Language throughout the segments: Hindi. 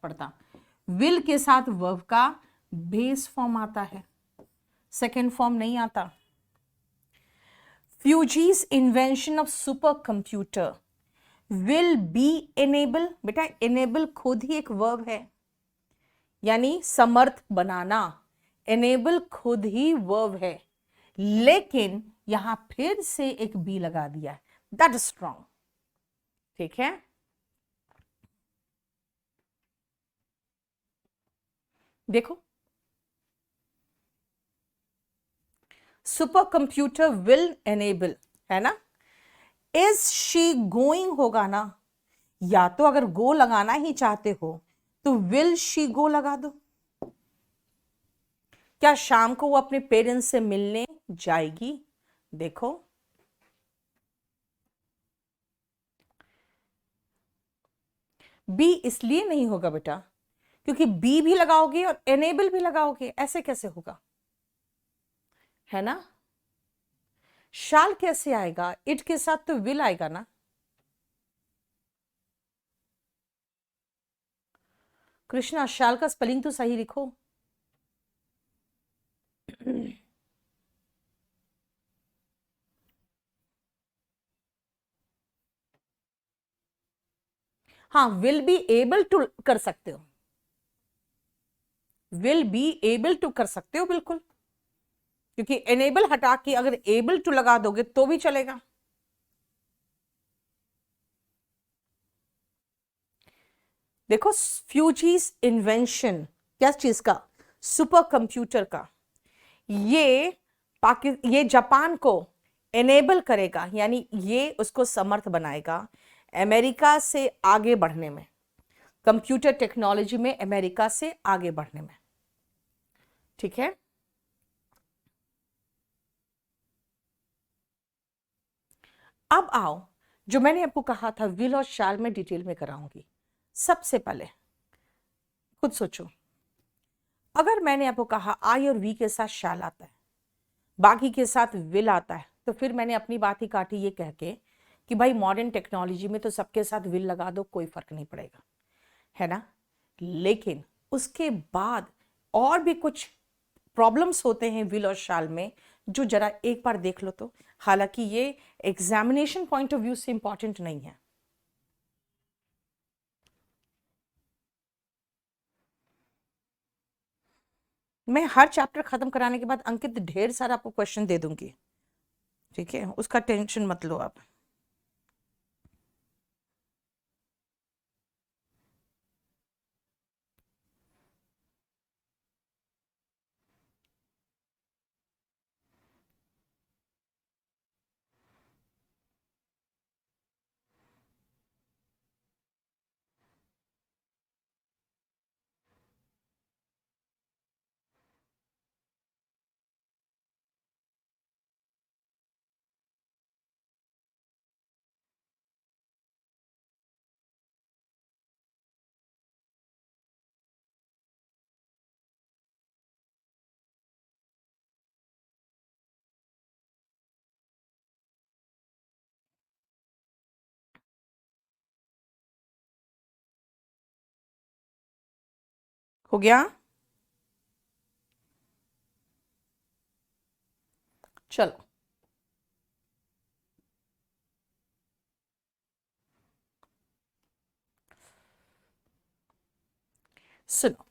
पड़ता। विल के साथ वर्ब का बेस फॉर्म आता है, सेकेंड फॉर्म नहीं आता। Fuji's invention of super computer will be enable, बेटा एनेबल खुद ही एक वर्ब है, यानी समर्थ बनाना, एनेबल खुद ही वर्ब है, लेकिन यहां फिर से एक बी लगा दिया है, दैट इज स्ट्रॉन्ग। ठीक है, देखो सुपर कंप्यूटर विल एनेबल है ना, इज शी गोइंग होगा ना, या तो अगर गो लगाना ही चाहते हो तो विल शी गो लगा दो। क्या शाम को वो अपने पेरेंट्स से मिलने जाएगी? देखो बी इसलिए नहीं होगा बेटा क्योंकि बी भी लगाओगे और एनेबल भी लगाओगे, ऐसे कैसे होगा, है ना। शाल कैसे आएगा, इट के साथ तो विल आएगा ना। कृष्णा शाल का स्पेलिंग तो सही लिखो। हाँ, विल बी एबल टू कर सकते हो, विल बी एबल टू कर सकते हो बिल्कुल, क्योंकि एनेबल हटा के अगर एबल टू लगा दोगे तो भी चलेगा। देखो फ्यूजीज इन्वेंशन क्या चीज का, सुपर कंप्यूटर का, ये ये जापान को एनेबल करेगा, यानी ये उसको समर्थ बनाएगा अमेरिका से आगे बढ़ने में, कंप्यूटर टेक्नोलॉजी में अमेरिका से आगे बढ़ने में। ठीक है, अब आओ जो मैंने आपको कहा था विल और शाल में डिटेल में कराऊंगी। सबसे पहले खुद सोचो, अगर मैंने आपको कहा आई और वी के साथ शाल आता है, बाकी के साथ विल आता है, तो फिर मैंने अपनी बात ही काटी ये कह के कि भाई मॉडर्न टेक्नोलॉजी में तो सबके साथ विल लगा दो, कोई फर्क नहीं पड़ेगा, है ना। लेकिन उसके बाद और भी कुछ प्रॉब्लम्स होते हैं विल और शाल में, जो जरा एक बार देख लो तो, हालांकि ये एग्जामिनेशन पॉइंट ऑफ व्यू से इंपॉर्टेंट नहीं है। मैं हर चैप्टर खत्म कराने के बाद अंकित ढेर सारा आपको क्वेश्चन दे दूंगी, ठीक है, उसका टेंशन मत लो आप। हो गया, चलो सुनो,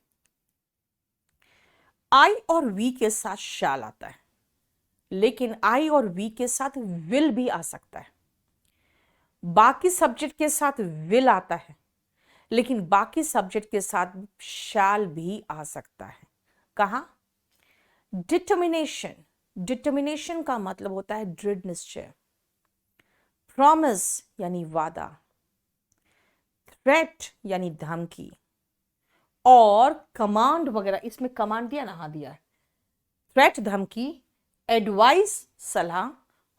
आई और वी के साथ शाल आता है, लेकिन आई और वी के साथ विल भी आ सकता है। बाकी सब्जेक्ट के साथ विल आता है, लेकिन बाकी सब्जेक्ट के साथ शैल भी आ सकता है। कहा, डिटर्मिनेशन, डिटर्मिनेशन का मतलब होता है दृढ़ निश्चय, प्रॉमिस यानी वादा, थ्रेट यानी धमकी, और कमांड वगैरह, इसमें कमांड दिया ना, हाँ दिया है, थ्रेट धमकी, एडवाइस सलाह,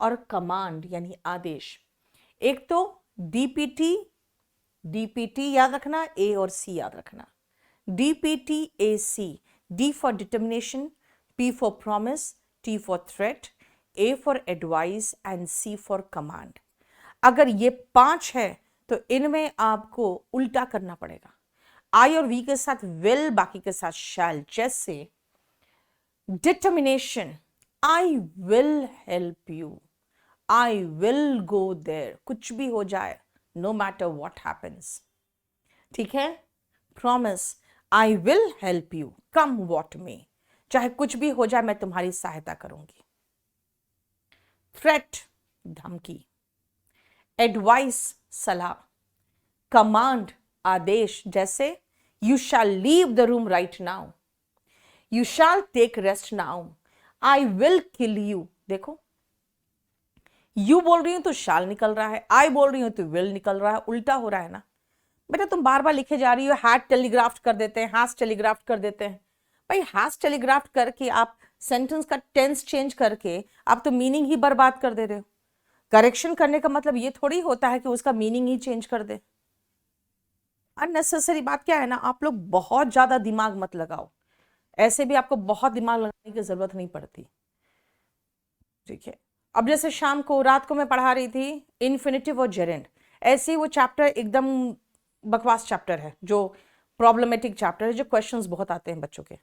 और कमांड यानी आदेश। एक तो डीपीटी, डीपीटी याद रखना, ए और सी याद रखना, DPT A C, D for determination, P for promise, T for threat, A for advice and C for command. अगर ये 5 है तो इनमें आपको उल्टा करना पड़ेगा। आई और वी के साथ विल, बाकी के साथ शैल। जैसे determination, I will help you, I will go there, कुछ भी हो जाए, नो मैटर व्हाट हैपेंस। ठीक है। Promise, I will help you come what मे, चाहे कुछ भी हो जाए मैं तुम्हारी सहायता करूंगी। थ्रेट, धमकी। एडवाइस, सलाह। कमांड, आदेश। जैसे you shall leave the room right now, you shall take rest now, I will kill you. देखो, यू बोल रही हूं तो शैल निकल रहा है, आई बोल रही हूं तो विल निकल रहा है, उल्टा हो रहा है ना। बेटा तुम बार बार लिखे जा रही हो, हैड टेलीग्राफ्ट कर देते हैं, हैज टेलीग्राफ्ट कर देते हैं। भाई हैज टेलीग्राफ्ट करके आप सेंटेंस का टेंस चेंज करके आप तो मीनिंग ही बर्बाद कर दे रहे हो। करेक्शन करने का मतलब ये थोड़ी होता है कि उसका मीनिंग ही चेंज कर दे। अननेसेसरी बात क्या है ना, आप लोग बहुत ज्यादा दिमाग मत लगाओ, ऐसे भी आपको बहुत दिमाग लगाने की जरूरत नहीं पड़ती। ठीक है। अब जैसे शाम को, रात को मैं पढ़ा रही थी इन्फिनेटिव और जेरेंड, ऐसे ही वो चैप्टर एकदम बकवास चैप्टर है, जो प्रॉब्लमेटिक चैप्टर है, जो क्वेश्चंस बहुत आते हैं बच्चों के।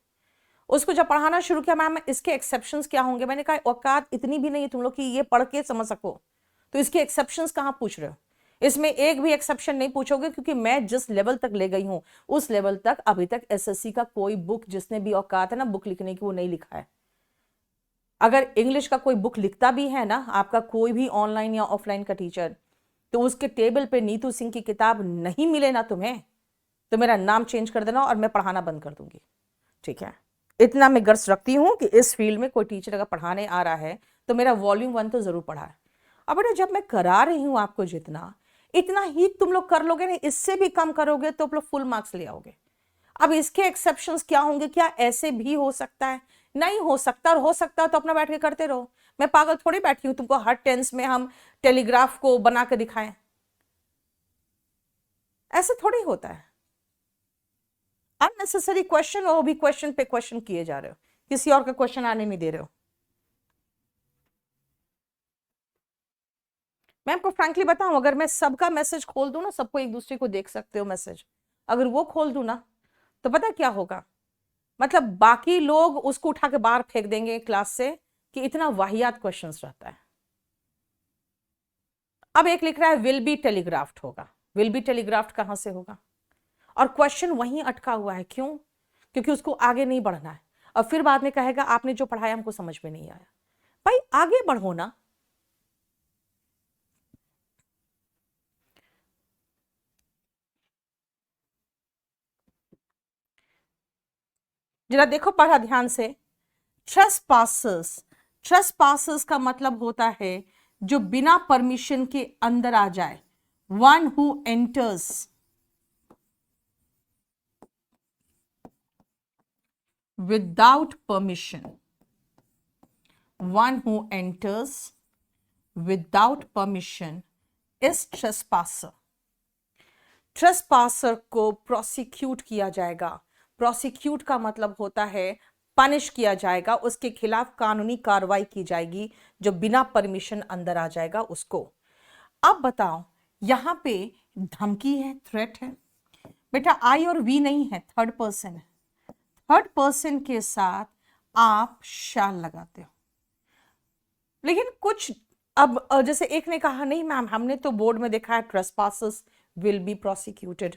उसको जब पढ़ाना शुरू किया, मैम इसके एक्सेप्शंस क्या होंगे, मैंने कहा औकात इतनी भी नहीं है तुम लोग कि ये पढ़ के समझ सको, तो इसके एक्सेप्शंस कहाँ पूछ रहे हो। इसमें एक भी एक्सेप्शन नहीं पूछोगे, क्योंकि मैं जिस लेवल तक ले गई हूं उस लेवल तक अभी तक एसएससी का कोई बुक जिसने भी औकात है ना बुक लिखने की, वो नहीं लिखा है। अगर इंग्लिश का कोई बुक लिखता भी है ना आपका कोई भी ऑनलाइन या ऑफलाइन का टीचर, तो उसके टेबल पे नीतू सिंह की किताब नहीं मिले ना तुम्हें, तो मेरा नाम चेंज कर देना और मैं पढ़ाना बंद कर दूंगी। ठीक है। इतना मैं गर्स रखती हूँ कि इस फील्ड में कोई टीचर अगर पढ़ाने आ रहा है तो मेरा वॉल्यूम 1 तो जरूर पढ़ा है। अब बेटा जब मैं करा रही हूँ आपको जितना, इतना ही तुम लोग कर लोगे ना, इससे भी कम करोगे तो आप लोग फुल मार्क्स ले आओगे। अब इसके एक्सेप्शंस क्या होंगे, क्या ऐसे भी हो सकता है, नहीं हो सकता, और हो सकता है तो अपना बैठ के करते रहो। मैं पागल थोड़ी बैठी हूं तुमको हर टेंस में हम टेलीग्राफ को बना के दिखाएं, ऐसे थोड़ी होता है। अननेसेसरी क्वेश्चन, और वो भी क्वेश्चन पे क्वेश्चन किए जा रहे हो, किसी और का क्वेश्चन आने नहीं दे रहे हो। मैं आपको फ्रैंकली बताऊं, अगर मैं सबका मैसेज खोल दूं ना, सबको एक दूसरे को देख सकते हो मैसेज, अगर वो खोल दूं ना, तो पता क्या होगा, मतलब बाकी लोग उसको उठा के बाहर फेंक देंगे क्लास से कि इतना वाहियात क्वेश्चंस रहता है। अब एक लिख रहा है विल बी टेलीग्राफ्ट होगा, विल बी टेलीग्राफ्ट कहां से होगा, और क्वेश्चन वहीं अटका हुआ है। क्यों? क्योंकि उसको आगे नहीं बढ़ना है, और फिर बाद में कहेगा आपने जो पढ़ाया हमको समझ में नहीं आया। भाई आगे बढ़ो ना। जरा देखो पढ़ा ध्यान से। ट्रेसपासर्स, ट्रेसपासर्स का मतलब होता है जो बिना परमिशन के अंदर आ जाए, one who enters without permission, one who enters without permission is trespasser। ट्रेसपासर को प्रोसिक्यूट किया जाएगा, प्रोसिक्यूट का मतलब होता है पनिश किया जाएगा, उसके खिलाफ कानूनी कार्रवाई की जाएगी, जो बिना परमिशन अंदर आ जाएगा उसको। अब बताओ यहां पे धमकी है, थ्रेट है, बेटा आई और वी नहीं है, थर्ड पर्सन है, थर्ड पर्सन के साथ आप शैल लगाते हो। लेकिन कुछ अब जैसे एक ने कहा नहीं मैम हमने तो बोर्ड में देखा है ट्रेसपासर्स विल बी प्रोसिक्यूटेड।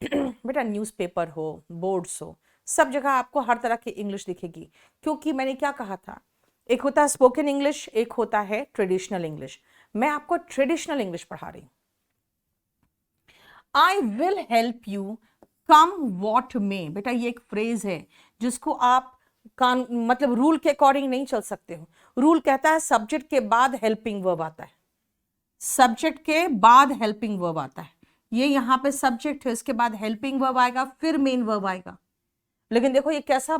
बेटा न्यूज़पेपर हो, बोर्ड्स हो, सब जगह आपको हर तरह की इंग्लिश दिखेगी, क्योंकि मैंने क्या कहा था, एक होता है स्पोकन इंग्लिश, एक होता है ट्रेडिशनल इंग्लिश। मैं आपको ट्रेडिशनल इंग्लिश पढ़ा रही हूं। आई will help you come what में, बेटा ये एक फ्रेज है जिसको आप मतलब रूल के अकॉर्डिंग नहीं चल सकते हो। रूल कहता है सब्जेक्ट के बाद हेल्पिंग वर्ब आता है, सब्जेक्ट के बाद हेल्पिंग वर्ब आता है, ये यहां पे सब्जेक्ट है, इसके बाद हेल्पिंग वर्ब आएगा, फिर मेन वर्ब आएगा। लेकिन देखो ये कैसा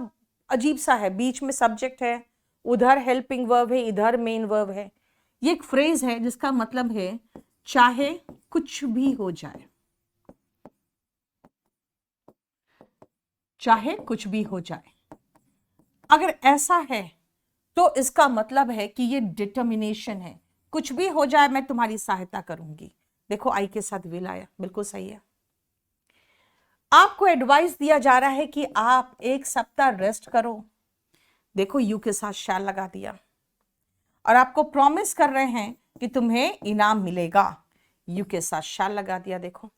अजीब सा है, बीच में सब्जेक्ट है, उधर हेल्पिंग वर्ब है, इधर मेन वर्ब है। ये एक फ्रेज है जिसका मतलब है चाहे कुछ भी हो जाए, चाहे कुछ भी हो जाए। अगर ऐसा है तो इसका मतलब है कि ये डिटर्मिनेशन है, कुछ भी हो जाए मैं तुम्हारी सहायता करूंगी। देखो आई के साथ विल आया, बिल्कुल सही है। आपको एडवाइस दिया जा रहा है कि आप एक सप्ताह रेस्ट करो। देखो यू के साथ शैल लगा दिया और आपको प्रॉमिस कर रहे हैं कि तुम्हें इनाम मिलेगा। यू के साथ शैल लगा दिया। देखो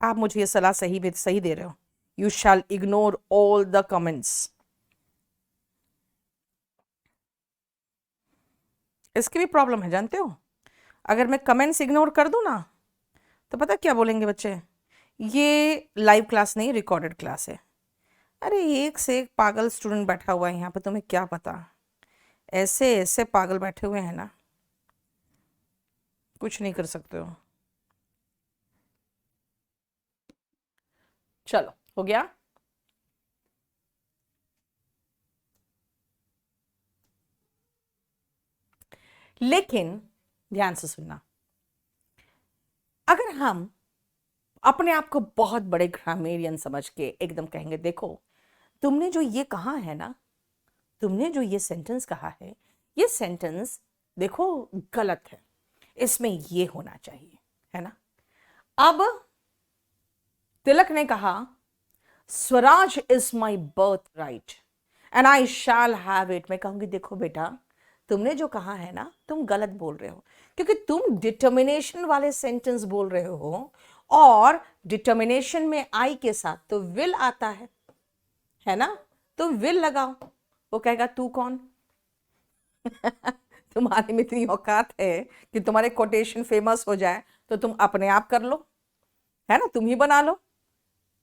आप मुझे ये सलाह सही दे रहे हो। You shall ignore all the comments. इसकी भी प्रॉब्लम है जानते हो। अगर मैं कमेंट्स इग्नोर कर दूं ना तो पता क्या बोलेंगे बच्चे, ये लाइव क्लास नहीं रिकॉर्डेड क्लास है। अरे एक से एक पागल स्टूडेंट बैठा हुआ है यहाँ पे, तुम्हें क्या पता। ऐसे ऐसे पागल बैठे हुए हैं ना, कुछ नहीं कर सकते हो। चलो हो गया। लेकिन ध्यान से सुनना, अगर हम अपने आप को बहुत बड़े ग्रामेरियन समझ के एकदम कहेंगे, देखो तुमने जो ये कहा है ना, तुमने जो ये सेंटेंस कहा है, ये सेंटेंस देखो गलत है, इसमें ये होना चाहिए, है ना। अब तिलक ने कहा Swaraj is my birth right and I shall have it. मैं कहूंगी देखो बेटा, तुमने जो कहा है ना तुम गलत बोल रहे हो, क्योंकि तुम डिटर्मिनेशन वाले सेंटेंस बोल रहे हो और डिटर्मिनेशन में आई के साथ तो विल आता है ना। तुम विल लगाओ, वो कहेगा तू कौन। तुम्हारे में इतनी औकात है कि तुम्हारे कोटेशन फेमस हो जाए तो तुम अपने आप कर लो, है ना, तुम ही बना लो।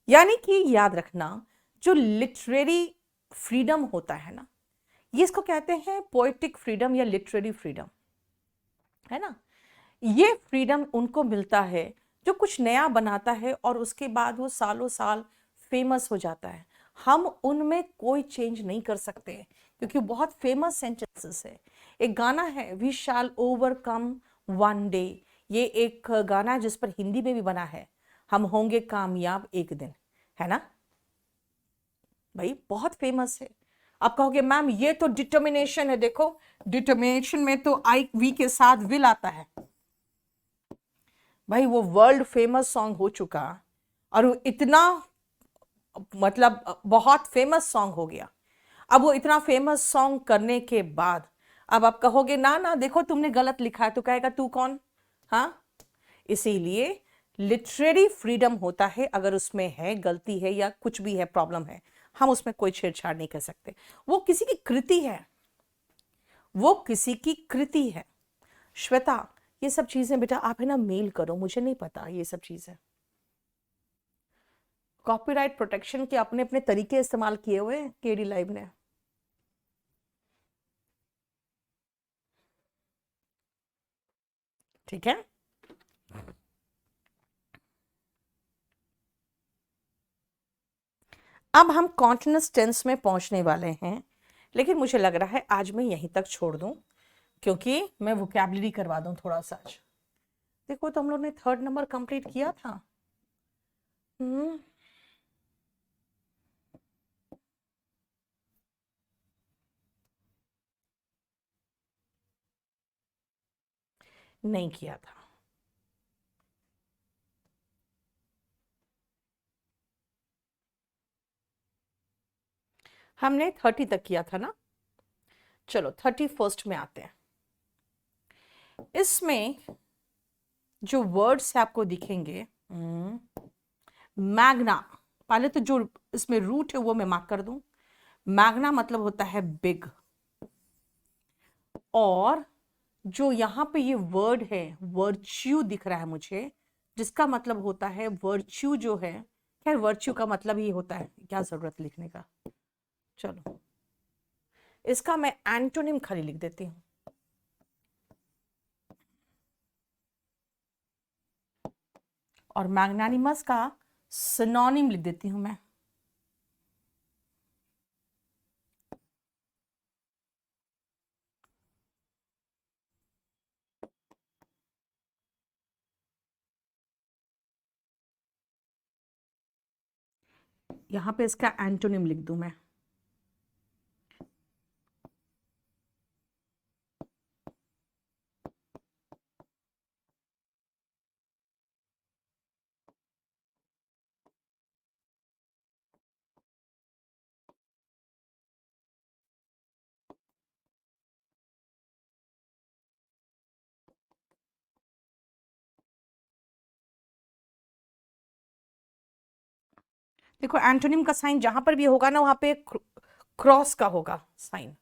यानी कि याद रखना, जो लिटरेरी फ्रीडम होता है ना, ये इसको कहते हैं पोएटिक फ्रीडम या लिटरेरी फ्रीडम, है ना। ये फ्रीडम उनको मिलता है जो कुछ नया बनाता है और उसके बाद वो सालों साल फेमस हो जाता है। हम उनमें कोई चेंज नहीं कर सकते क्योंकि बहुत फेमस सेंटेंसेस है। एक गाना है we shall overcome one day, ये एक गाना है जिस पर हिंदी में भी बना है, हम होंगे कामयाब एक दिन, है ना भाई, बहुत फेमस है। आप कहोगे मैम ये तो डिटर्मिनेशन है, देखो डिटर्मिनेशन में तो आई वी के साथ विल आता है। भाई वो वर्ल्ड फेमस सॉन्ग हो चुका और वो इतना मतलब बहुत फेमस सॉन्ग हो गया। अब वो इतना फेमस सॉन्ग करने के बाद अब आप कहोगे ना ना देखो तुमने गलत लिखा है, तो कहेगा तू कौन। हाँ, इसीलिए लिटरेरी फ्रीडम होता है, अगर उसमें है गलती है या कुछ भी है प्रॉब्लम है, हम उसमें कोई छेड़छाड़ नहीं कर सकते। वो किसी की कृति है, वो किसी की कृति है। श्वेता, ये सब चीजें बेटा आप है ना मेल करो, मुझे नहीं पता ये सब चीजें। कॉपीराइट प्रोटेक्शन के अपने अपने तरीके इस्तेमाल किए हुए हैं केडी लाइव ने। ठीक है, अब हम कॉन्टिन्यूअस टेंस में पहुंचने वाले हैं, लेकिन मुझे लग रहा है आज मैं यहीं तक छोड़ दूं क्योंकि मैं वोकैबुलरी करवा दूं थोड़ा सा आज। देखो तो हम लोग ने थर्ड नंबर कंप्लीट किया था। हम्म, नहीं किया था। हमने 30 तक किया था ना। चलो 31st में आते हैं। इसमें जो वर्ड्स आपको दिखेंगे, मैग्ना, पहले तो जो इसमें रूट है वो मैं मार्क कर दूं। मैग्ना मतलब होता है बिग, और जो यहाँ पे ये वर्ड है वर्च्यू दिख रहा है मुझे, जिसका मतलब होता है वर्च्यू जो है, खैर वर्च्यू का मतलब ही होता है, क्या जरूरत लिखने का। चलो इसका मैं एंटोनिम खाली लिख देती हूँ, और मैग्नानिमस का सिनोनिम लिख देती हूं मैं। यहां पे इसका एंटोनिम लिख दूं मैं। देखो एंटोनिम का साइन जहां पर भी होगा ना, वहां पे क्रॉस का होगा साइन।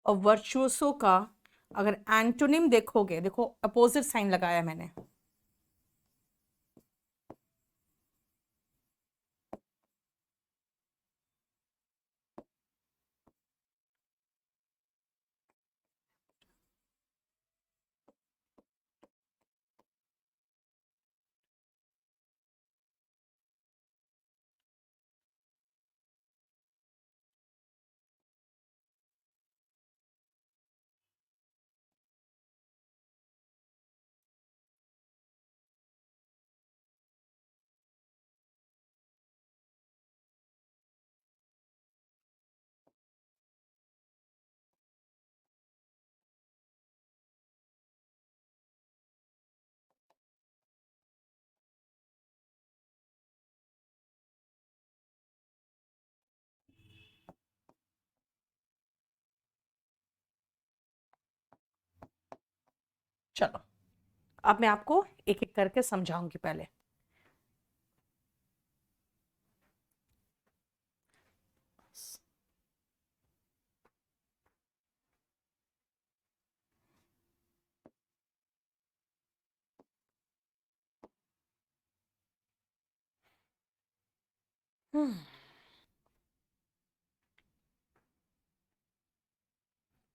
और वर्चुअसो का अगर एंटोनिम देखोगे, देखो अपोजिट साइन लगाया मैंने, चलो अब मैं आपको एक एक करके समझाऊंगी पहले।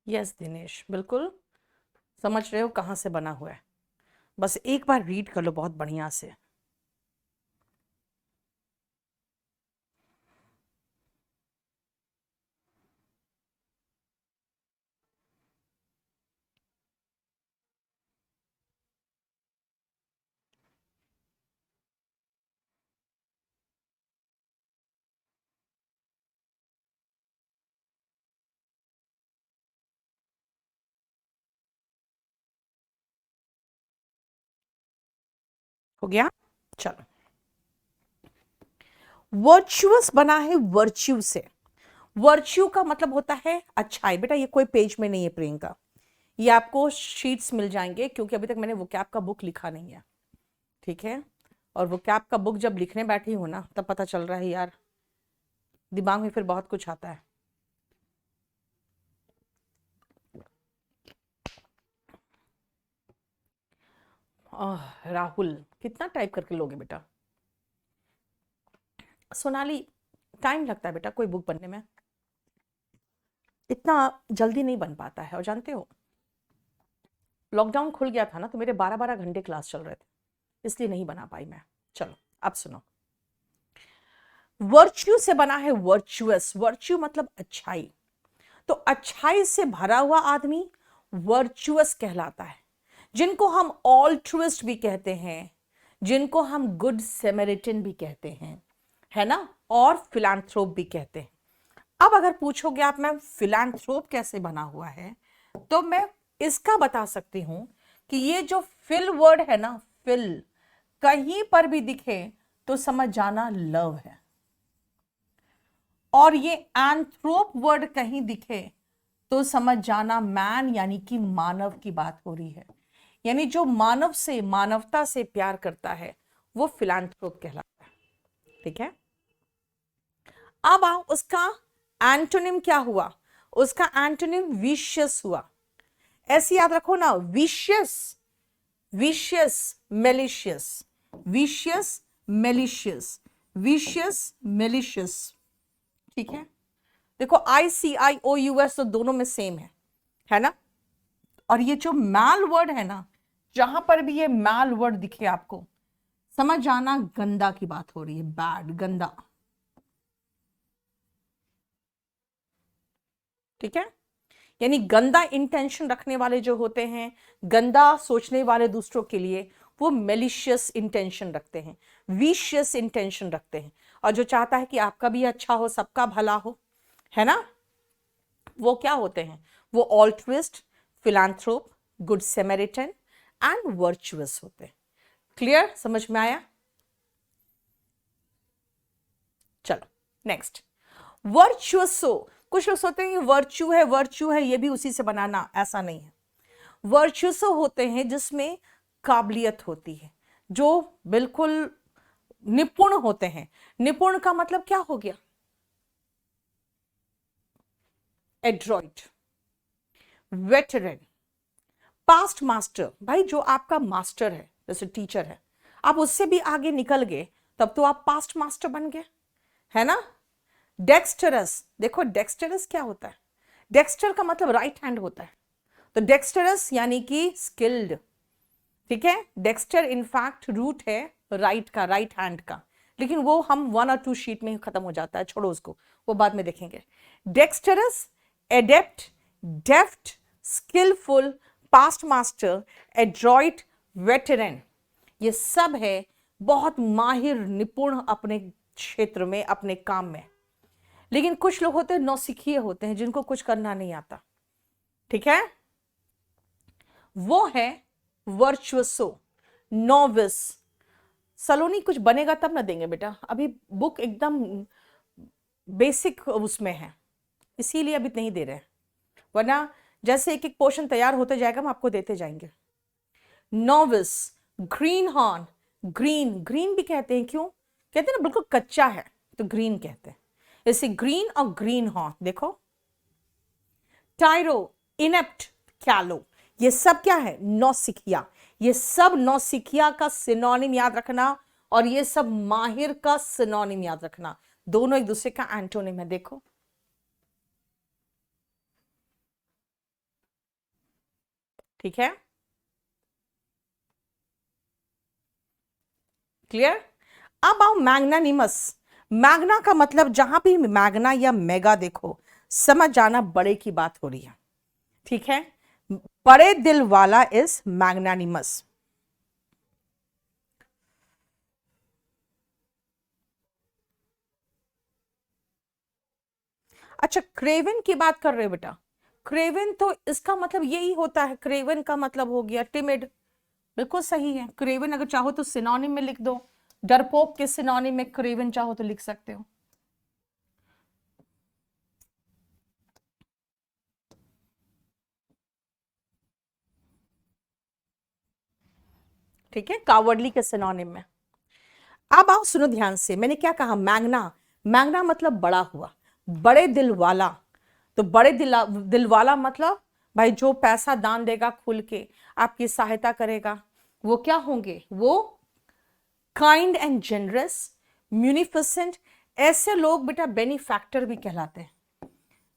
यस दिनेश, बिल्कुल समझ रहे हो कहाँ से बना हुआ है, बस एक बार रीड कर लो बहुत बढ़िया से। हो गया? चलो, वर्चुअस बना है वर्च्यू से। वर्च्यू का मतलब होता है अच्छाई। बेटा ये कोई पेज में नहीं है प्रियंका, ये आपको शीट्स मिल जाएंगे, क्योंकि अभी तक मैंने वोकैब का बुक लिखा नहीं है, ठीक है। और वोकैब का बुक जब लिखने बैठी हूं ना, तब पता चल रहा है यार, दिमाग में फिर बहुत कुछ आता है। राहुल, कितना टाइप करके लोगे बेटा? सोनाली, टाइम लगता है बेटा कोई बुक बनने में, इतना जल्दी नहीं बन पाता है। और जानते हो, लॉकडाउन खुल गया था ना, तो मेरे 12-12 घंटे क्लास चल रहे थे, इसलिए नहीं बना पाई मैं। चलो अब सुनो, वर्च्यू से बना है वर्चुअस। वर्च्यू मतलब अच्छाई, तो अच्छाई से भरा हुआ आदमी वर्चुअस कहलाता है, जिनको हम ऑल्ट्रुइस्ट भी कहते हैं, जिनको हम गुड सेमेरिटन भी कहते हैं, है ना, और फिलैंथ्रोप भी कहते हैं। अब अगर पूछोगे आप मैम फिलैंथ्रोप कैसे बना हुआ है, तो मैं इसका बता सकती हूं कि ये जो फिल वर्ड है ना, फिल कहीं पर भी दिखे तो समझ जाना लव है, और ये एंथ्रोप वर्ड कहीं दिखे तो समझ जाना मैन, यानी कि मानव की बात हो रही है। यानी जो मानव से, मानवता से प्यार करता है वो फिलैंथ्रोप कहलाता है, ठीक है। अब आओ, उसका एंटोनिम क्या हुआ? उसका एंटोनिम विशियस हुआ। ऐसे याद रखो ना, vicious, vicious malicious, vicious malicious, vicious malicious, ठीक है। देखो ICIOUS तो दोनों में सेम है ना। और ये जो मैल वर्ड है ना, जहां पर भी ये मैल वर्ड दिखे आपको, समझ जाना गंदा की बात हो रही है, बैड, गंदा, ठीक है। यानी गंदा इंटेंशन रखने वाले जो होते हैं, गंदा सोचने वाले दूसरों के लिए, वो मेलिशियस इंटेंशन रखते हैं, विशियस इंटेंशन रखते हैं, और जो चाहता है कि आपका भी अच्छा हो, सबका भला हो, है ना, वो क्या होते हैं, वो ऑल्ट्रिस्ट, फिलैंथ्रोप, गुड सैमरिटन एंड वर्चुअस होते हैं। क्लियर, समझ में आया? चलो नेक्स्ट, वर्चुअसो। कुछ लोग सोचते हैं कि वर्च्यू है ये भी उसी से बनाना, ऐसा नहीं है। वर्चुअसो होते हैं जिसमें काबिलियत होती है, जो बिल्कुल निपुण होते हैं। निपुण का मतलब क्या हो गया? Adroit, veteran, past master. भाई जो आपका मास्टर है, जैसे टीचर है, आप उससे भी आगे निकल गए तब तो आप पास्ट मास्टर बन गए, है ना। डेक्स्टरस, देखो डेक्स्टरस क्या होता है? डेक्स्टर का मतलब राइट हैंड होता है, तो डेक्स्टरस यानी कि स्किल्ड, ठीक है। डेक्स्टर इनफैक्ट रूट है राइट का, राइट हैंड का, लेकिन वो हम 1 और 2 शीट में ही खत्म हो जाता है, छोड़ो उसको, वो बाद में देखेंगे। Dexterous, adept, deft, skillful, past master, adroit, veteran, ये सब है बहुत माहिर, निपुण अपने क्षेत्र में, अपने काम में। लेकिन कुछ लोग होते हैं नौसिखिए होते हैं, जिनको कुछ करना नहीं आता, ठीक है। वो है वर्चुअसो, नोविस। सलोनी कुछ बनेगा तब ना देंगे बेटा, अभी बुक एकदम बेसिक उसमें है, इसीलिए अभी नहीं दे रहे हैं, वरना जैसे एक एक पोर्शन तैयार होते जाएगा हम आपको देते जाएंगे। Novice, green horn, green, green भी कहते हैं, क्यों कहते हैं ना, बिल्कुल कच्चा है तो ग्रीन कहते हैं, जैसे ग्रीन और ग्रीन हॉर्न। देखो, टायरो, इनेप्ट, कैलो, ये सब क्या है? नौसिखिया। ये सब नौसिखिया का सिनोनिम याद रखना, और ये सब माहिर का सिनोनिम याद रखना, दोनों एक दूसरे का एंटोनिम है। देखो, ठीक है, क्लियर। अब आओ मैग्नानिमस। मैग्ना का मतलब, जहां भी मैग्ना या मेगा देखो, समझ जाना बड़े की बात हो रही है, ठीक है। बड़े दिल वाला इज मैग्नानिमस। अच्छा, क्रेवन की बात कर रहे हो बेटा? क्रेवन तो इसका मतलब यही होता है, क्रेवन का मतलब हो गया टिमिड, बिल्कुल सही है। क्रेवन अगर चाहो तो सिनोनिम में लिख दो, डरपोक के सिनोनिम में क्रेवन चाहो तो लिख सकते हो, ठीक है, कावर्डली के सिनोनिम में। अब आओ सुनो ध्यान से, मैंने क्या कहा? मैग्ना, मैग्ना मतलब बड़ा हुआ, बड़े दिल वाला। तो बड़े दिल वाला मतलब भाई जो पैसा दान देगा खुल के, आपकी सहायता करेगा, वो क्या होंगे? वो काइंड एंड जनरस, म्यूनिफिसेंट। ऐसे लोग बेटा बेनिफैक्टर भी कहलाते हैं,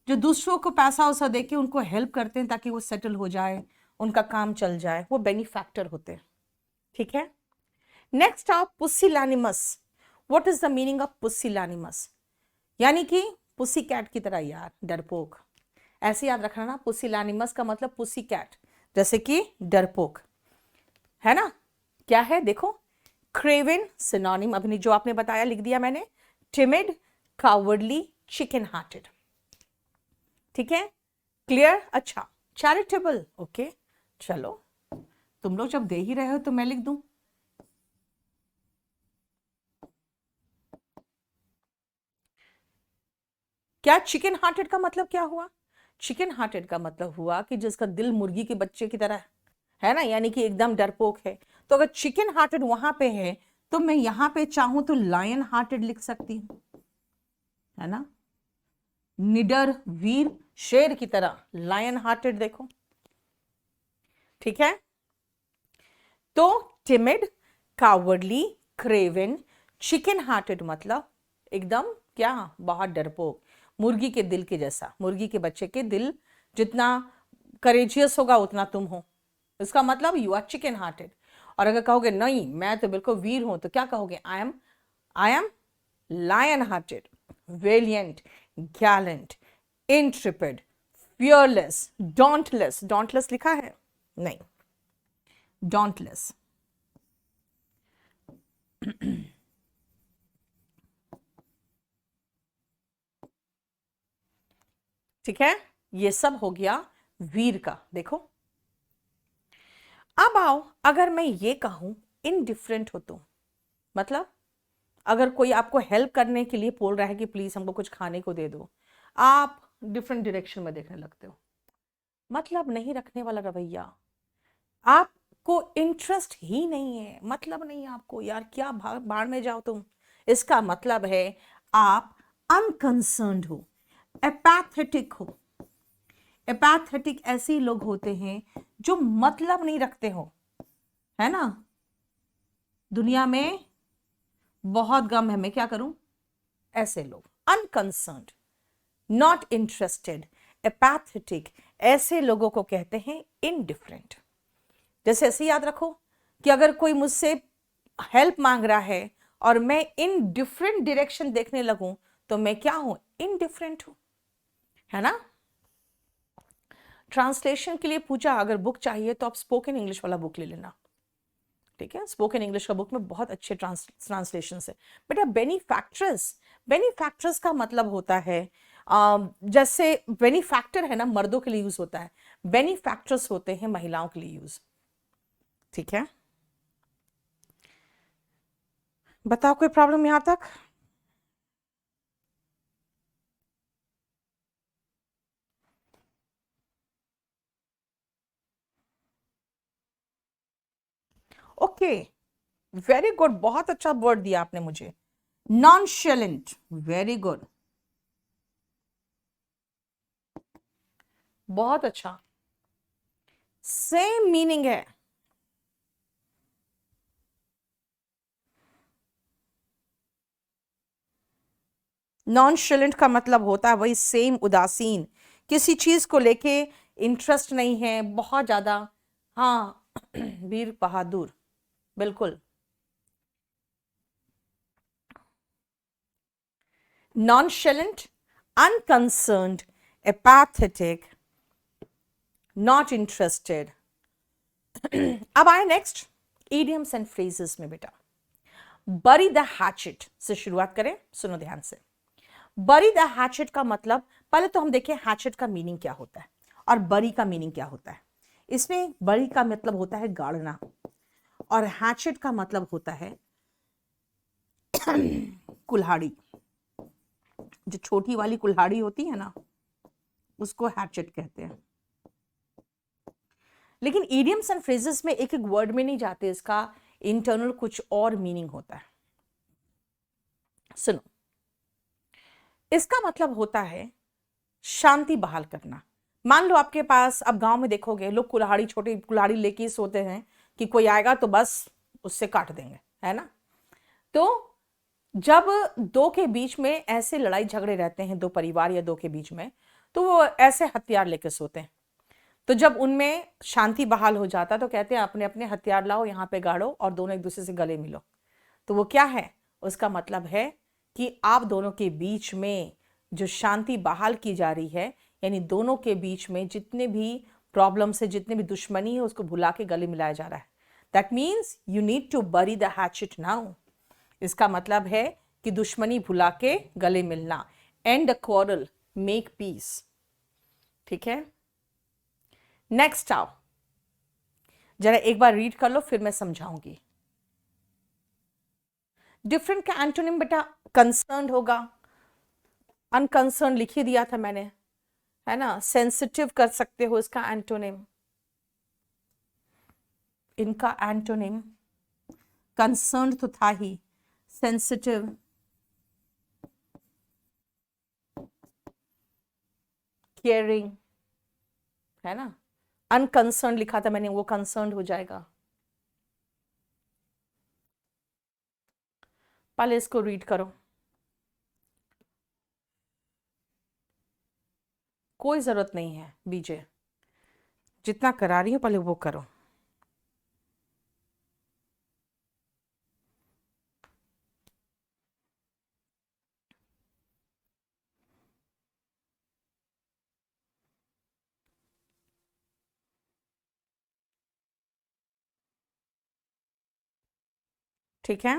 जो दूसरों को पैसा वैसा देके उनको हेल्प करते हैं ताकि वो सेटल हो जाए, उनका काम चल जाए, वो बेनिफैक्टर होते हैं, ठीक है। नेक्स्ट आप pusillanimous. What is the meaning of pusillanimous? यानी कि पुसी कैट की तरह यार, डरपोक, ऐसे याद रखना ना। पुसिलानिमस का मतलब पुसी कैट, जैसे कि डरपोक, है ना। क्या है देखो, क्रेवन सिनोनिम, अभी जो आपने बताया लिख दिया मैंने, टिमिड, कावर्डली, चिकन हार्टेड, ठीक है, क्लियर। अच्छा, चैरिटेबल, ओके, चलो तुम लोग जब दे ही रहे हो तो मैं लिख दूं। क्या चिकन हार्टेड का मतलब क्या हुआ? चिकन हार्टेड का मतलब हुआ कि जिसका दिल मुर्गी के बच्चे की तरह है ना, यानी कि एकदम डरपोक है। तो अगर चिकन हार्टेड वहां पे है, तो मैं यहां पे चाहूं तो लायन हार्टेड लिख सकती हूं, है ना। निडर, वीर, शेर की तरह, लायन हार्टेड, देखो, ठीक है। तो timid, cowardly, Kraven, chicken hearted मतलब एकदम क्या, बहुत डरपोक, मुर्गी के दिल के जैसा, मुर्गी के बच्चे के दिल जितना करेजियस होगा उतना तुम हो, इसका मतलब यू आर चिकन हार्टेड। और अगर कहोगे नहीं मैं तो बिल्कुल वीर हूं, तो क्या कहोगे? I am lion hearted, valiant, gallant, intrepid, fearless, dauntless. Dauntless लिखा है? नहीं, डॉन्टलेस, ठीक है, ये सब हो गया वीर का। देखो, अब आओ, अगर मैं ये कहूं इनडिफरेंट हो तुम, मतलब अगर कोई आपको हेल्प करने के लिए बोल रहा है कि प्लीज हमको कुछ खाने को दे दो, आप डिफरेंट डायरेक्शन में देखने लगते हो, मतलब नहीं रखने वाला रवैया, आपको इंटरेस्ट ही नहीं है, मतलब नहीं है आपको, यार क्या बाढ़ में जाओ तुम, इसका मतलब है आप अनकंसर्न्ड हो, एपैथेटिक हो। एपैथेटिक ऐसे लोग होते हैं जो मतलब नहीं रखते हो, है ना। दुनिया में बहुत गम है, मैं क्या करूं, ऐसे लोग अनकंसर्न्ड, नॉट इंटरेस्टेड, एपैथेटिक, ऐसे लोगों को कहते हैं इनडिफरेंट। जैसे ऐसे याद रखो कि अगर कोई मुझसे हेल्प मांग रहा है और मैं इन डिफरेंट डायरेक्शन देखने लगूं, तो मैं क्या हूं, इनडिफरेंट हूं, है ना। ट्रांसलेशन के लिए पूछा, अगर बुक चाहिए तो आप स्पोकन इंग्लिश वाला बुक ले लेना, ठीक है। स्पोकन इंग्लिश का बुक में बहुत अच्छे ट्रांसलेशन है। बेटा बेनिफैक्ट्रेस, बेनिफैक्ट्रेस का मतलब होता है जैसे बेनिफैक्टर है ना, मर्दों के लिए यूज होता है, बेनिफैक्ट्रेस होते हैं महिलाओं के लिए यूज, ठीक है। बताओ कोई प्रॉब्लम यहां तक। ओके, वेरी गुड, बहुत अच्छा वर्ड दिया आपने मुझे, नॉनशेलेंट, वेरी गुड, बहुत अच्छा, सेम मीनिंग है। नॉनशेलेंट का मतलब होता है वही सेम, उदासीन, किसी चीज को लेके इंटरेस्ट नहीं है बहुत ज्यादा। हाँ, वीर बहादुर, बिल्कुल। नॉनशेलेंट, अनकंसर्न्ड, एपैथेटिक, नॉट इंटरेस्टेड। अब आए नेक्स्ट इडियम्स एंड फ्रेजेस में बेटा, बरी द हैचेट से शुरुआत करें, सुनो ध्यान से। बरी द हैचेट का मतलब, पहले तो हम देखें हैचेट का मीनिंग क्या होता है और बरी का मीनिंग क्या होता है। इसमें बरी का मतलब होता है गाड़ना, और हैचेट का मतलब होता है कुल्हाड़ी, जो छोटी वाली कुल्हाड़ी होती है ना, उसको हैचेट कहते हैं। लेकिन इडियम्स एंड फ्रेजेस में एक एक वर्ड में नहीं जाते, इसका इंटरनल कुछ और मीनिंग होता है। सुनो, इसका मतलब होता है शांति बहाल करना। मान लो आपके पास, अब गांव में देखोगे लोग कुल्हाड़ी, छोटी कुल्हाड़ी लेके सोते हैं कि कोई आएगा तो बस उससे काट देंगे, है ना। तो जब दो के बीच में ऐसे लड़ाई झगड़े रहते हैं, दो परिवार या दो के बीच में, तो वो ऐसे हथियार लेके सोते हैं। तो जब उनमें शांति बहाल हो जाता तो कहते हैं अपने अपने हथियार लाओ, यहाँ पे गाड़ो और दोनों एक दूसरे से गले मिलो। तो वो क्या है, उसका मतलब है कि आप दोनों के बीच में जो शांति बहाल की जा रही है, यानी दोनों के बीच में जितने भी प्रॉब्लम्स है, जितने भी दुश्मनी है, उसको भुला के गले मिलाया जा रहा है। That means you need to bury the hatchet now. इसका मतलब है कि दुश्मनी भुला के गले मिलना, end a quarrel, make peace, ठीक है। नेक्स्ट आओ, जरा एक बार रीड कर लो फिर मैं समझाऊंगी। डिफरेंट का एंटोनिम बेटा कंसर्न होगा, अनकंसर्न लिख ही दिया था मैंने, है ना। सेंसिटिव कर सकते हो इसका एंटोनिम, इनका एंटोनिम कंसर्न तो था ही, सेंसिटिव, केयरिंग, है ना। अनकंसर्न लिखा था मैंने, वो कंसर्न हो जाएगा। पहले इसको रीड करो, कोई जरूरत नहीं है बीजे, जितना करा रही हो पहले वो करो। ठीक है,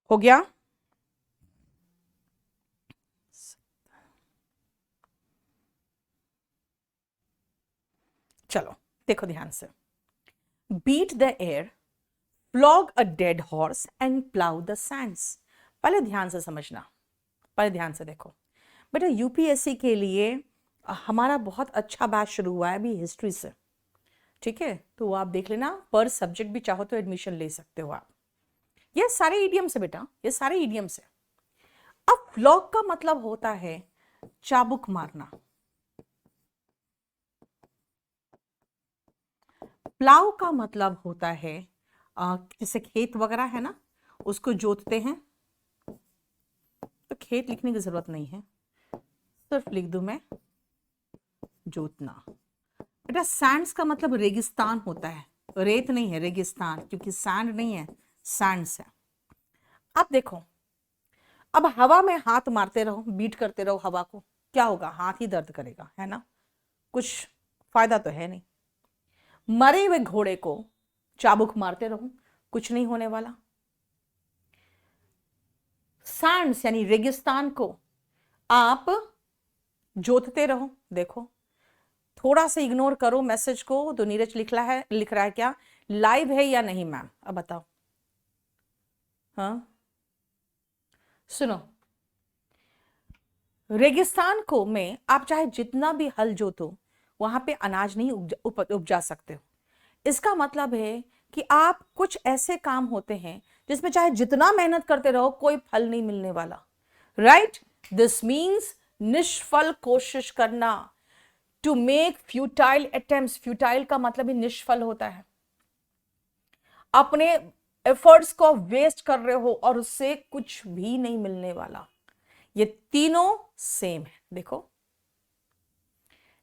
हो गया? चलो देखो ध्यान से। Beat the air, flog a dead horse and plough the sands. पहले ध्यान से समझना, पहले ध्यान से देखो बेटा। यूपीएससी के लिए हमारा बहुत अच्छा बैच शुरू हुआ है अभी हिस्ट्री से, ठीक है? तो वो आप देख लेना, पर सब्जेक्ट भी चाहो तो एडमिशन ले सकते हो आप। ये सारे ईडियम्स है बेटा, ये सारे ईडियम्स है। अब फ्लॉग का मतलब होता है चाबुक मारना, प्लाव का मतलब होता है जैसे खेत वगैरह है ना, उसको जोतते हैं। तो खेत लिखने की जरूरत नहीं है, सिर्फ लिख दूं मैं जोतना। बेटा सैंड्स का मतलब रेगिस्तान होता है, रेत नहीं है, रेगिस्तान, क्योंकि सैंड नहीं है, सैंड्स है। अब देखो, अब हवा में हाथ मारते रहो, बीट करते रहो हवा को, क्या होगा? हाथ ही दर्द करेगा, है ना? कुछ फायदा तो है नहीं। मरे हुए घोड़े को चाबुक मारते रहो, कुछ नहीं होने वाला। सैंड्स यानी रेगिस्तान को आप जोतते रहो। देखो थोड़ा सा इग्नोर करो मैसेज को, तो नीरज लिख रहा है क्या लाइव है या नहीं मैम? अब बताओ। हाँ सुनो, रेगिस्तान को में आप चाहे जितना भी हल जोतो, वहां पे अनाज नहीं उपजा सकते हो। इसका मतलब है कि आप कुछ ऐसे काम होते हैं जिसमें चाहे जितना मेहनत करते रहो कोई फल नहीं मिलने वाला। राइट? दिस मीन्स निष्फल कोशिश करना, to make futile attempts. Futile का मतलब ही निष्फल होता है। अपने एफर्ट्स को वेस्ट कर रहे हो और उससे कुछ भी नहीं मिलने वाला। ये तीनों सेम है। देखो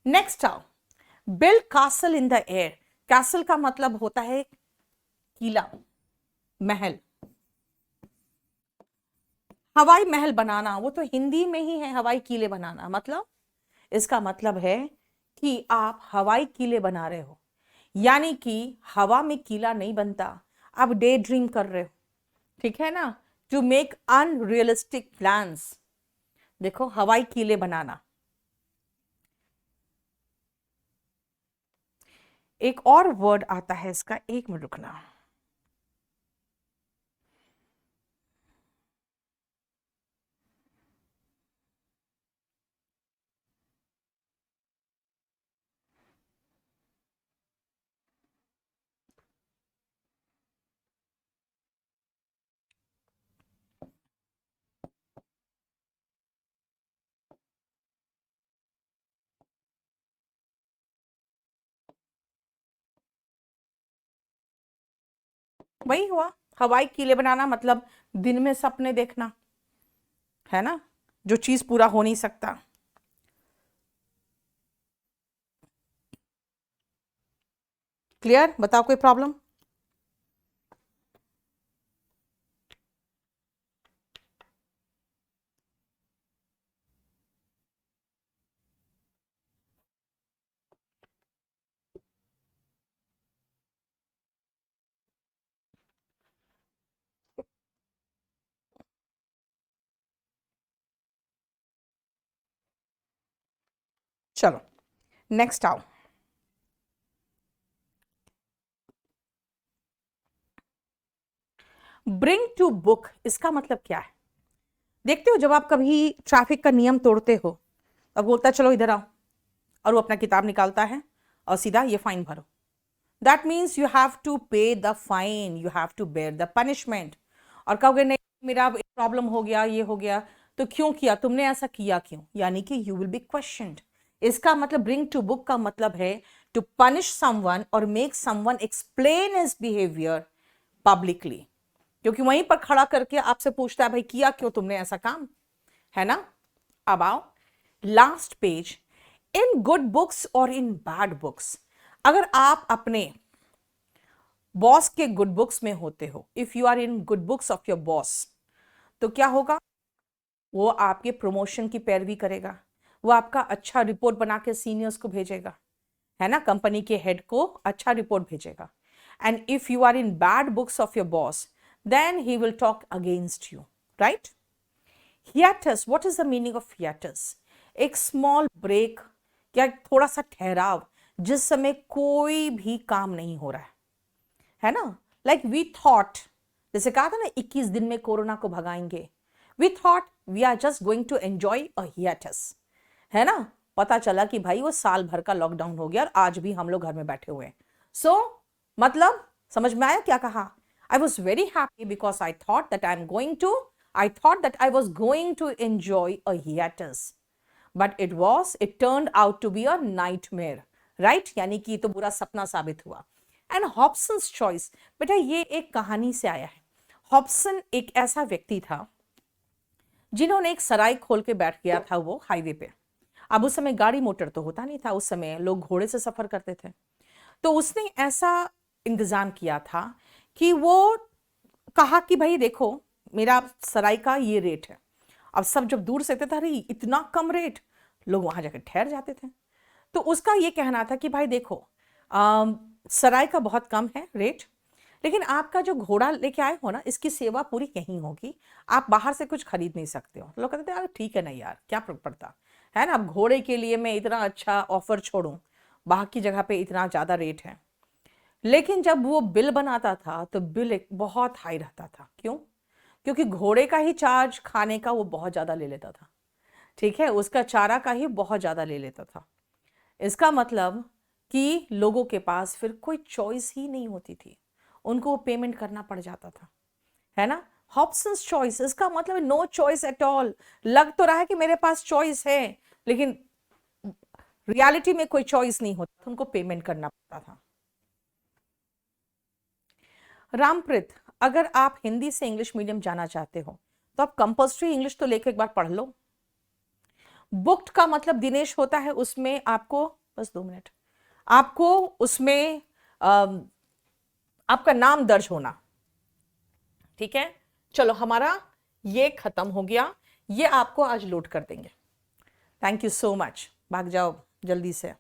नेक्स्ट आओ, build castle in the air. Castle का मतलब होता है किला, महल। हवाई महल बनाना वो तो हिंदी में ही है, हवाई किले बनाना। मतलब इसका मतलब है कि आप हवाई किले बना रहे हो, यानी कि हवा में किला नहीं बनता, आप डे ड्रीम कर रहे हो, ठीक है ना? To make unrealistic plans. देखो हवाई किले बनाना। एक और वर्ड आता है इसका, एक मिनट रुकना। वही हुआ, हवाई किले बनाना मतलब दिन में सपने देखना, है ना? जो चीज पूरा हो नहीं सकता। क्लियर? बताओ कोई प्रॉब्लम? चलो नेक्स्ट आओ। ब्रिंग टू बुक, इसका मतलब क्या है? देखते हो जब आप कभी ट्रैफिक का नियम तोड़ते हो, अब बोलता है चलो इधर आओ, और वो अपना किताब निकालता है और सीधा ये फाइन भरो। That means you have to pay the fine, you have to bear the punishment. और कहोगे नहीं मेरा प्रॉब्लम हो गया, ये हो गया, तो क्यों किया तुमने, ऐसा किया क्यों? यानी कि यू विल बी क्वेश्चनड। इसका मतलब ब्रिंग टू बुक का मतलब है टू पनिश समवन और make someone explain his behaviour publicly, क्योंकि वहीं पर खड़ा करके आपसे पूछता है भाई किया क्यों तुमने ऐसा काम, है ना? अब आओ लास्ट पेज। इन गुड बुक्स और इन बैड बुक्स, अगर आप अपने बॉस के गुड बुक्स में होते हो, if you are in good books of your boss, तो क्या होगा? वो आपके प्रमोशन की पैरवी करेगा, वो आपका अच्छा रिपोर्ट बना के सीनियर्स को भेजेगा, है ना? कंपनी के हेड को अच्छा रिपोर्ट भेजेगा। And if you are in bad books of your boss, then he will talk against you, right? Hiatus, what is the meaning of hiatus? एक small break या थोड़ा सा ठहराव जिस समय कोई भी काम नहीं हो रहा है ना? Like we thought, जैसे कहा था ना 21 दिन में कोरोना को भगाएंगे, we thought we are just going to enjoy a hiatus, है ना? पता चला कि भाई वो साल भर का लॉकडाउन हो गया और आज भी हम लोग घर में बैठे हुए हैं. So मतलब समझ में आया क्या कहा? I was very happy because I thought that I was going to enjoy a hiatus. But it turned out to be a nightmare. Right? यानी कि तो बुरा सपना साबित हुआ. And Hobson's choice, बेटा ये एक कहानी से आया है. हॉब्सन एक ऐसा व्यक्ति था जिन्होंने एक सराय खोल के बैठ गया था वो हाईवे पे. अब उस समय गाड़ी मोटर तो होता नहीं था, उस समय लोग घोड़े से सफर करते थे. तो उसने ऐसा इंतजाम किया था कि वो कहा कि भाई देखो मेरा सराय का ये रेट है. अब सब जब दूर से थे अरे इतना कम रेट, लोग वहां जाकर ठहर जाते थे. तो उसका ये कहना था कि भाई देखो सराय का बहुत कम है रेट, लेकिन आपका जो घोड़ा लेके आए हो ना इसकी सेवा पूरी यहीं होगी, आप बाहर से कुछ खरीद नहीं सकते हो. लोग कहते थे यार ठीक है ना यार, क्या फर्क पड़ता है ना, अब घोड़े के लिए मैं इतना अच्छा ऑफर छोड़ूं, बाकी जगह पे इतना ज़्यादा रेट है. लेकिन जब वो बिल बनाता था तो बिल एक बहुत हाई रहता था. क्यों? क्योंकि घोड़े का ही चार्ज खाने का वो बहुत ज़्यादा ले लेता था. ठीक है, उसका चारा का ही बहुत ज़्यादा ले लेता था. इसका मतलब कि लोगों के पास फिर कोई चॉइस ही नहीं होती थी, उनको वो पेमेंट करना पड़ जाता था, है ना. हॉब्सन्स चॉइस, इसका मतलब नो चॉइस एट ऑल. लग तो रहा है कि मेरे पास चॉइस है, लेकिन रियलिटी में कोई चॉइस नहीं होता, उनको पेमेंट करना पड़ता था. रामप्रीत, अगर आप हिंदी से इंग्लिश मीडियम जाना चाहते हो तो आप कंपल्सरी इंग्लिश तो लेके एक बार पढ़ लो. बुक्ड का मतलब दिनेश होता है उसमें आपको, बस 2 मिनट, आपको उसमें आपका नाम दर्ज होना. ठीक है, चलो हमारा ये खत्म हो गया, ये आपको आज लोड कर देंगे. Thank you so much. भाग जाओ जल्दी से.